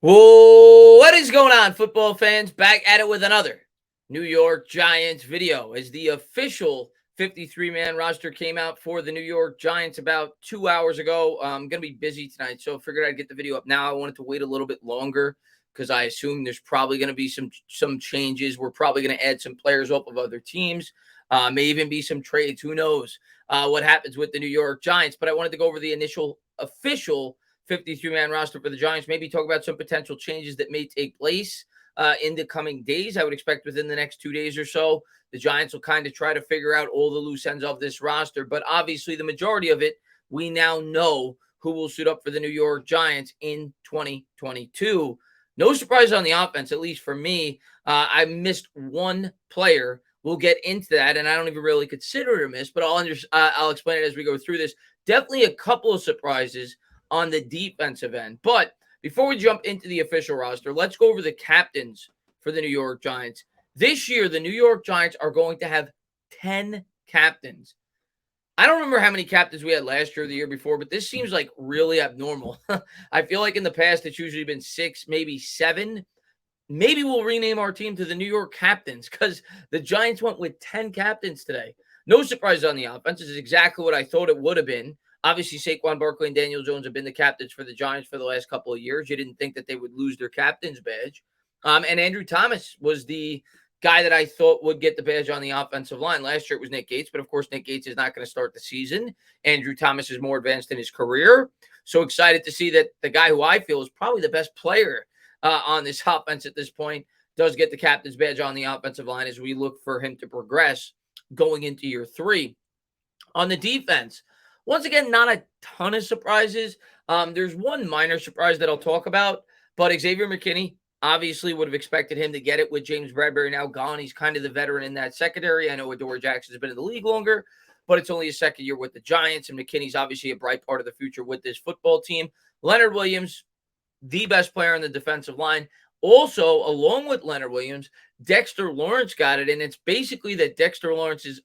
Whoa, what is going on, football fans? Back at it with another New York Giants video as the official 53-man roster came out for the New York Giants about 2 hours ago. I'm going to be busy tonight, so I figured I'd get the video up now. I wanted to wait a little bit longer because I assume there's probably going to be some changes. We're probably going to add some players up of other teams. May even be some trades. Who knows what happens with the New York Giants? But I wanted to go over the initial official 53-man roster for the Giants. Maybe talk about some potential changes that may take place in the coming days. I would expect within the next 2 days or so, the Giants will kind of try to figure out all the loose ends of this roster. But obviously, the majority of it, we now know who will suit up for the New York Giants in 2022. No surprise on the offense, at least for me. I missed one player. We'll get into that, and I don't even really consider it a miss, but I'll explain it as we go through this. Definitely a couple of surprises on the defensive end. But before we jump into the official roster, let's go over the captains for the New York Giants. This year, the New York Giants are going to have 10 captains. I don't remember how many captains we had last year or the year before, but this seems like really abnormal. I feel like in the past, it's usually been 6, maybe 7. Maybe we'll rename our team to the New York Captains because the Giants went with 10 captains today. No surprise on the offense. This is exactly what I thought it would have been. Obviously, Saquon Barkley and Daniel Jones have been the captains for the Giants for the last couple of years. You didn't think that they would lose their captain's badge. And Andrew Thomas was the guy that I thought would get the badge on the offensive line. Last year it was Nick Gates, but of course Nick Gates is not going to start the season. Andrew Thomas is more advanced in his career. So excited to see that the guy who I feel is probably the best player on this offense at this point does get the captain's badge on the offensive line as we look for him to progress going into year 3. On the defense, once again, not a ton of surprises. There's one minor surprise that I'll talk about, but Xavier McKinney obviously would have expected him to get it with James Bradbury now gone. He's kind of the veteran in that secondary. I know Adoree Jackson's been in the league longer, but it's only his second year with the Giants, and McKinney's obviously a bright part of the future with this football team. Leonard Williams, the best player on the defensive line. Also, along with Leonard Williams, Dexter Lawrence got it, and it's basically that Dexter Lawrence is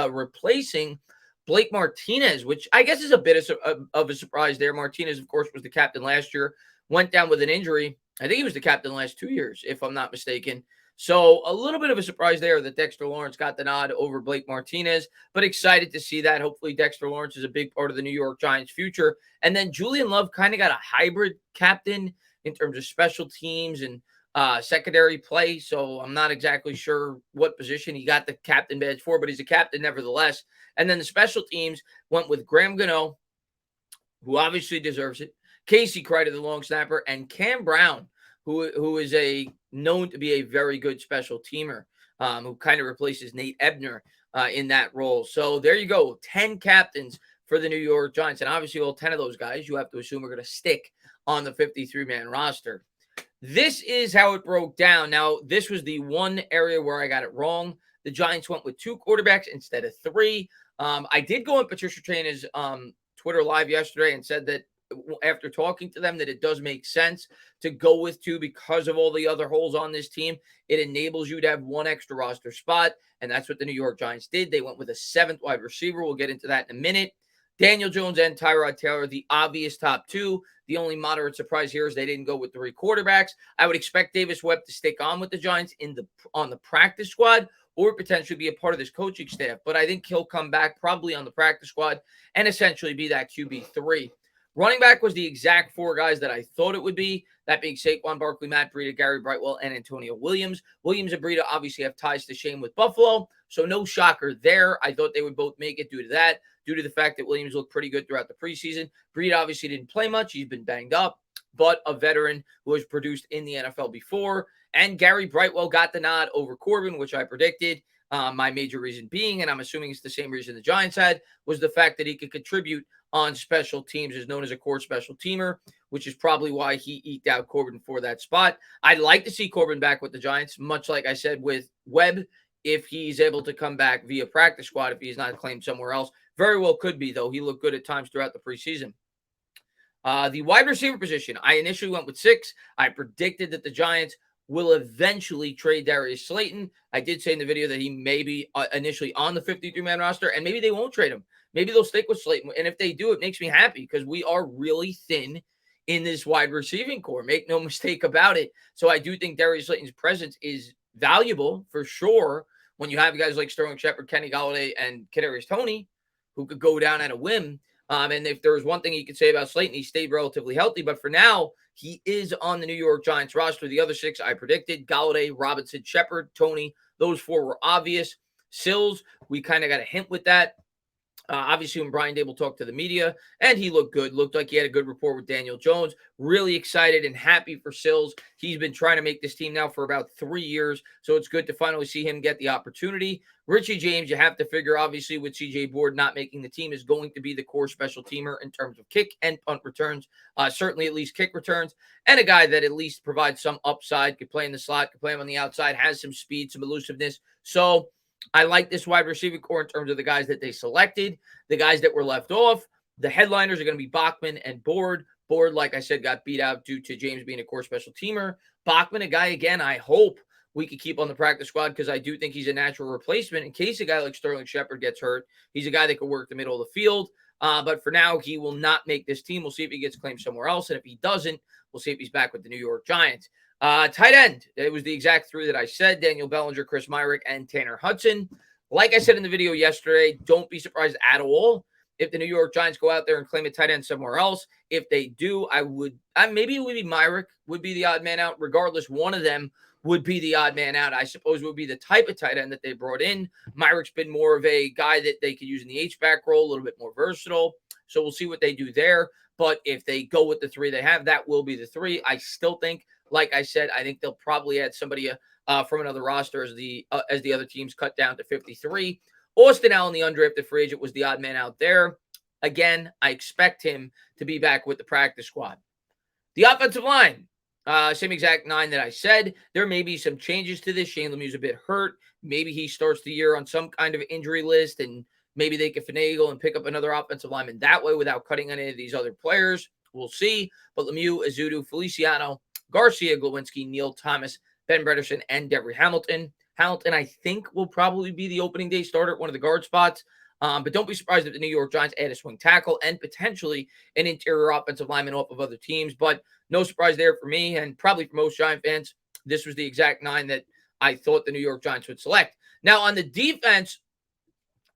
replacing Blake Martinez, which I guess is a bit of a surprise there. Martinez, of course, was the captain last year, went down with an injury. I think he was the captain the last 2 years, if I'm not mistaken. So a little bit of a surprise there that Dexter Lawrence got the nod over Blake Martinez, but excited to see that. Hopefully Dexter Lawrence is a big part of the New York Giants' future. And then Julian Love kind of got a hybrid captain in terms of special teams and secondary play. So I'm not exactly sure what position he got the captain badge for, but he's a captain nevertheless. And then the special teams went with Graham Gano, who obviously deserves it, Casey Crider, the long snapper, and Cam Brown, who is known to be a very good special teamer, who kind of replaces Nate Ebner in that role. So there you go, 10 captains for the New York Giants. And obviously all 10 of those guys, you have to assume, are going to stick on the 53-man roster. This is how it broke down. Now, this was the one area where I got it wrong. The Giants went with 2 quarterbacks instead of 3. I did go on Patricia Traina's Twitter live yesterday and said that after talking to them that it does make sense to go with 2 because of all the other holes on this team. It enables you to have 1 extra roster spot, and that's what the New York Giants did. They went with a 7th wide receiver. We'll get into that in a minute. Daniel Jones and Tyrod Taylor, the obvious top 2. The only moderate surprise here is they didn't go with 3 quarterbacks. I would expect Davis Webb to stick on with the Giants on the practice squad or potentially be a part of this coaching staff. But I think he'll come back probably on the practice squad and essentially be that QB3. Running back was the exact 4 guys that I thought it would be, that being Saquon Barkley, Matt Breida, Gary Brightwell, and Antonio Williams. Williams and Breida obviously have ties to shame with Buffalo, so no shocker there. I thought they would both make it due to that, due to the fact that Williams looked pretty good throughout the preseason. Breida obviously didn't play much. He's been banged up, but a veteran who has produced in the NFL before. And Gary Brightwell got the nod over Corbin, which I predicted. My major reason being, and I'm assuming it's the same reason the Giants had, was the fact that he could contribute on special teams, is known as a core special teamer, which is probably why he eked out Corbin for that spot. I'd like to see Corbin back with the Giants, much like I said with Webb, if he's able to come back via practice squad, if he's not claimed somewhere else. Very well could be, though. He looked good at times throughout the preseason. The wide receiver position, I initially went with 6. I predicted that the Giants will eventually trade Darius Slayton. I did say in the video that he may be initially on the 53-man roster, and maybe they won't trade him. Maybe they'll stick with Slayton. And if they do, it makes me happy because we are really thin in this wide receiving core. Make no mistake about it. So I do think Darius Slayton's presence is valuable for sure when you have guys like Sterling Shepard, Kenny Golladay, and Kadarius Toney who could go down at a whim. And if there was one thing you could say about Slayton, he stayed relatively healthy. But for now, he is on the New York Giants roster. The other 6 I predicted: Golladay, Robinson, Shepard, Toney. Those 4 were obvious. Sills, we kind of got a hint with that. Obviously, when Brian Dable talked to the media, and he looked good, looked like he had a good rapport with Daniel Jones. Really excited and happy for Sills. He's been trying to make this team now for about 3 years, so it's good to finally see him get the opportunity. Richie James, you have to figure, obviously, with CJ Board not making the team, is going to be the core special teamer in terms of kick and punt returns, certainly at least kick returns, and a guy that at least provides some upside, could play in the slot, could play him on the outside, has some speed, some elusiveness. So I like this wide receiving core in terms of the guys that they selected, the guys that were left off. The headliners are going to be Bachman and Board. Board, like I said, got beat out due to James being a core special teamer. Bachman, a guy, again, I hope we could keep on the practice squad because I do think he's a natural replacement in case a guy like Sterling Shepard gets hurt. He's a guy that could work the middle of the field. But for now, he will not make this team. We'll see if he gets claimed somewhere else. And if he doesn't, we'll see if he's back with the New York Giants. Tight end, it was the exact 3 that I said: Daniel Bellinger, Chris Myrick, and Tanner Hudson. Like I said in the video yesterday, don't be surprised at all if the New York Giants go out there and claim a tight end somewhere else. If they do, maybe it would be Myrick would be the odd man out. Regardless, one of them would be the odd man out. I suppose would be the type of tight end that they brought in. Myrick's been more of a guy that they could use in the H-back role, a little bit more versatile. So we'll see what they do there. But if they go with the 3 they have, that will be the 3. I still think, like I said, I think they'll probably add somebody from another roster as the other teams cut down to 53. Austin Allen, the undrafted free agent, was the odd man out there. Again, I expect him to be back with the practice squad. The offensive line, same exact 9 that I said. There may be some changes to this. Shane Lemieux's a bit hurt. Maybe he starts the year on some kind of injury list, and maybe they can finagle and pick up another offensive lineman that way without cutting any of these other players. We'll see. But Lemieux, Ezeudu, Feliciano, Garcia, Glowinski, Neal Thomas, Ben Bredesen, and Devery Hamilton. Hamilton, I think, will probably be the opening day starter at one of the guard spots. But don't be surprised if the New York Giants add a swing tackle and potentially an interior offensive lineman off of other teams. But no surprise there for me, and probably for most Giant fans. This was the exact 9 that I thought the New York Giants would select. Now, on the defense,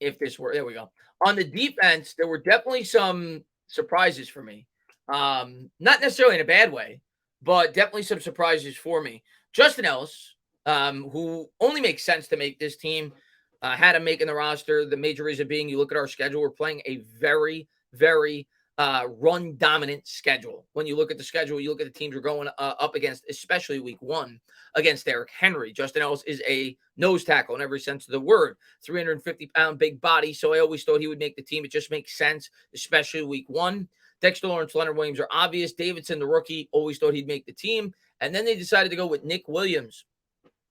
there we go. On the defense, there were definitely some surprises for me. Not necessarily in a bad way, but definitely some surprises for me. Justin Ellis, who only makes sense to make this team, had him making the roster. The major reason being, you look at our schedule, we're playing a very, very run-dominant schedule. When you look at the schedule, you look at the teams we're going up against, especially week 1 against Derrick Henry. Justin Ellis is a nose tackle in every sense of the word. 350-pound big body, so I always thought he would make the team. It just makes sense, especially week 1. Dexter Lawrence, Leonard Williams are obvious. Davidson, the rookie, always thought he'd make the team. And then they decided to go with Nick Williams,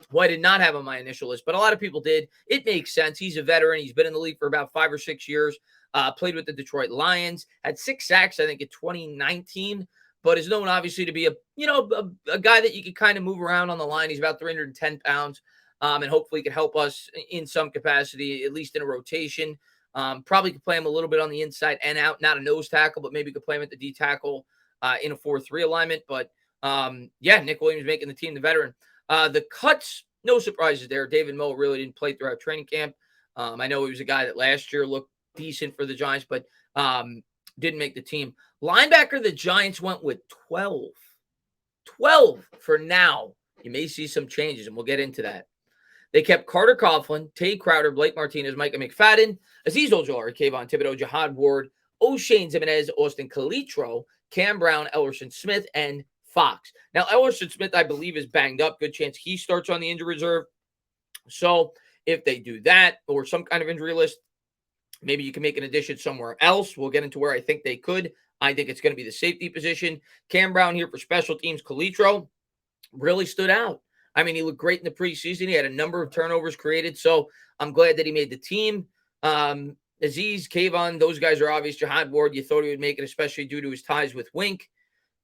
who I did not have on my initial list, but a lot of people did. It makes sense. He's a veteran. He's been in the league for about 5 or 6 years. Played with the Detroit Lions. Had 6 sacks, I think, in 2019. But is known, obviously, to be a guy that you can kind of move around on the line. He's about 310 pounds, and hopefully can help us in some capacity, at least in a rotation. Probably could play him a little bit on the inside and out. Not a nose tackle, but maybe could play him at the D tackle in a 4-3 alignment. But Nick Williams making the team, the veteran. The cuts, no surprises there. David Moe really didn't play throughout training camp. I know he was a guy that last year looked decent for the Giants, but didn't make the team. Linebacker, the Giants went with 12. 12 for now. You may see some changes, and we'll get into that. They kept Carter Coughlin, Tay Crowder, Blake Martinez, Micah McFadden, Azeez Ojulari, Kayvon Thibodeau, Jihad Ward, O'Shane Zimenez, Austin Calitro, Cam Brown, Ellerson Smith, and Fox. Now, Ellerson Smith, I believe, is banged up. Good chance he starts on the injury reserve. So if they do that or some kind of injury list, maybe you can make an addition somewhere else. We'll get into where I think they could. I think it's going to be the safety position. Cam Brown here for special teams. Calitro really stood out. I mean, he looked great in the preseason. He had a number of turnovers created, so I'm glad that he made the team. Azeez, Kayvon, those guys are obvious. Jihad Ward, you thought he would make it, especially due to his ties with Wink.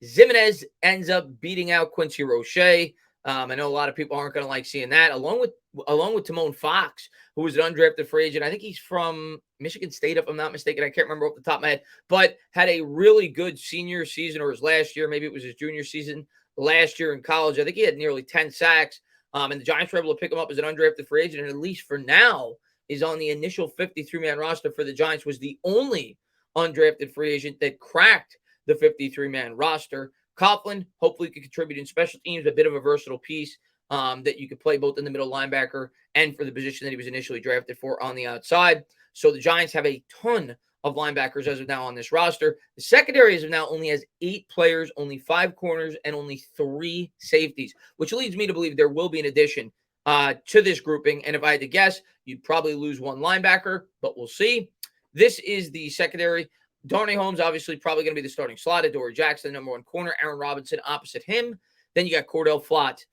Zimenez ends up beating out Quincy Roche. I know a lot of people aren't going to like seeing that. Along with Timon Fox, who was an undrafted free agent. I think he's from Michigan State, if I'm not mistaken. I can't remember off the top of my head, but had a really good senior season, or his last year. Maybe it was his junior season last year in college. I think he had nearly 10 sacks. And the Giants were able to pick him up as an undrafted free agent, and at least for now, is on the initial 53-man roster for the Giants. Was the only undrafted free agent that cracked the 53-man roster. Coughlin hopefully could contribute in special teams, a bit of a versatile piece that you could play both in the middle linebacker and for the position that he was initially drafted for on the outside. So the Giants have a ton of linebackers as of now on this roster. The secondary as of now only has 8 players, only 5 corners, and only 3 safeties, which leads me to believe there will be an addition to this grouping. And if I had to guess, you'd probably lose one linebacker, but we'll see. This is the secondary. Darnay Holmes, obviously, probably going to be the starting slot. Adoree Jackson, number 1 corner. Aaron Robinson opposite him. Then you got Cordell Flott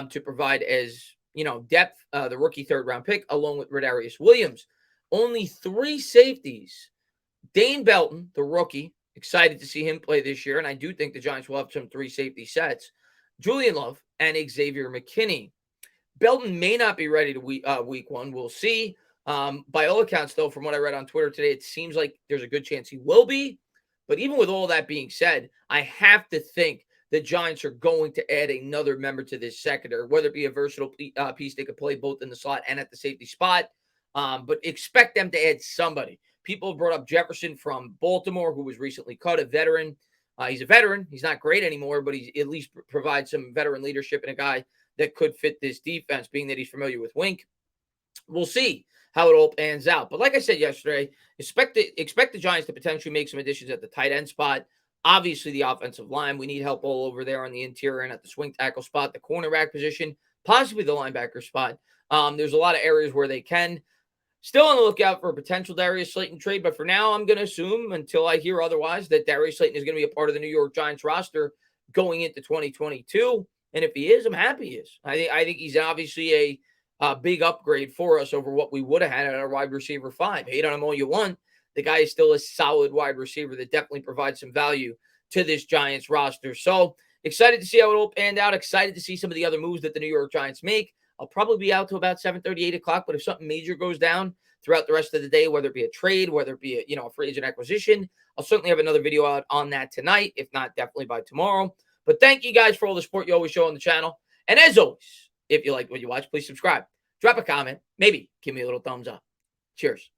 to provide as, depth, the rookie 3rd-round pick, along with Rodarius Williams. Only 3 safeties. Dane Belton, the rookie, excited to see him play this year, and I do think the Giants will have some 3 safety sets. Julian Love and Xavier McKinney. Belton may not be ready to week 1. We'll see. By all accounts, though, from what I read on Twitter today, it seems like there's a good chance he will be. But even with all that being said, I have to think the Giants are going to add another member to this secondary, whether it be a versatile piece they could play both in the slot and at the safety spot. But expect them to add somebody. People brought up Jefferson from Baltimore, who was recently cut, a veteran. He's a veteran. He's not great anymore, but he at least provides some veteran leadership and a guy that could fit this defense, being that he's familiar with Wink. We'll see how it all pans out. But like I said yesterday, expect the Giants to potentially make some additions at the tight end spot. Obviously, the offensive line, we need help all over there on the interior and at the swing tackle spot, the cornerback position, possibly the linebacker spot. There's a lot of areas where they can. Still on the lookout for a potential Darius Slayton trade, but for now, I'm going to assume, until I hear otherwise, that Darius Slayton is going to be a part of the New York Giants roster going into 2022. And if he is, I'm happy he is. I think he's obviously a big upgrade for us over what we would have had at our wide receiver 5. Hate on him all you want. The guy is still a solid wide receiver that definitely provides some value to this Giants roster. So excited to see how it all panned out. Excited to see some of the other moves that the New York Giants make. I'll probably be out to about 7:30, 8 o'clock. But if something major goes down throughout the rest of the day, whether it be a trade, whether it be a free agent acquisition, I'll certainly have another video out on that tonight. If not, definitely by tomorrow. But thank you guys for all the support you always show on the channel. And as always, if you like what you watch, please subscribe. Drop a comment. Maybe give me a little thumbs up. Cheers.